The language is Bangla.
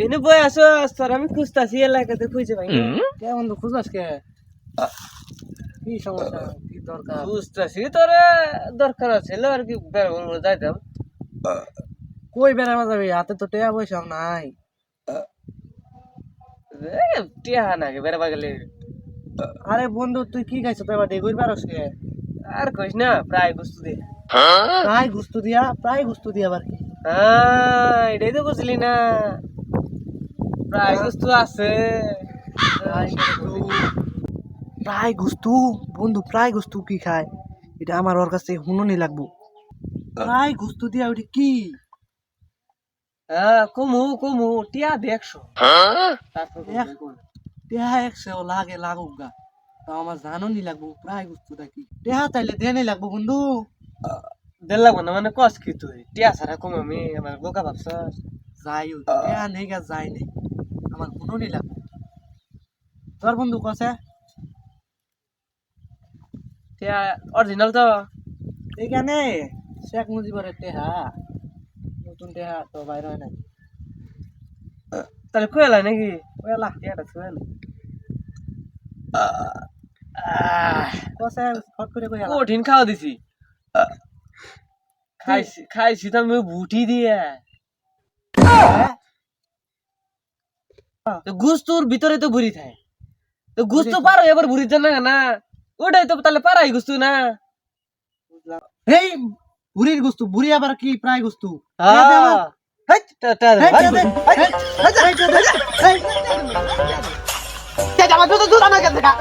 এনে বই আসো তোর আমি খুঁজতাছি এলাকাতে খুঁজে পাই না। কে বন্ধু খুঁজাস কে? কি সমস্যা, কি দরকার? খুঁজতাছি তোরে দরকার ছিল আর কি বেড়াবো যাইতাম। কই বেড়াবা যাবি? হাতে তো টাকা পয়সা নাই। টিয়া নাকি বেড়াবা গেলে আরে বন্ধু তুই কি খাইছ তো এবার ডেগুই পারস কে? আর কইস না প্রায় গুস্তু দে। প্রায় গুস্তু দিয়া আবার কি? হ্যাঁ এটাই তো বুঝলি না প্রায় গুস্তু আছে। প্রায় গুস্তু, প্রায় গুস্তু বন্ধু, প্রায় গুস্তু কি খায়? এটা আমার ওর কাছে হুননি লাগবো। প্রায় গুস্তু দিয়া ওটা কি? হ্যাঁ কমু কমু টিয়া দেখছো তারপর টেহা একশো লাগে লাগুক গা, তো আমার জাননি লাগবো প্রায় গুস্তুটা কি। টেহা তাইলে দেনে লাগবো বন্ধু। দেড় লাগবো না মানে কস কি তুই টিয়া ছাড়া কম আমি আমার বোকা ভাবছস। যাই হোক টেহা নেই গা, যাই নেই আমার হুননি লাগবো। তোর বন্ধু কসে টিয়া অরিজিনাল তো এইখানে শেখ মুজিবরের টেহা, নতুন টেহা তো বাইর হয় নাই। তাহলে কইলা নাকি ওয়ালা টিয়াটা ছুঁয়ে না কসে ফট করে কই আলা। কঠিন খাওয়া দিছি খাইছি খাইছি তো আমি বুটি দিয়ে তো গুস্তর ভিতরে তো বুড়ি থাকে তো গুস্ত পারো এবার বুড়ির জন্য না ওটাই তো তাহলে পারাই গুস্তু না। এই বুড়ির গুস্তু, বুড়ি আবার কি প্রায় গুস্তু? হ্যাঁ হেই টা টা এই টেহা দে, এই, এই টেহা দে, এই। আমার দুধ দুধ আমাকে দেখা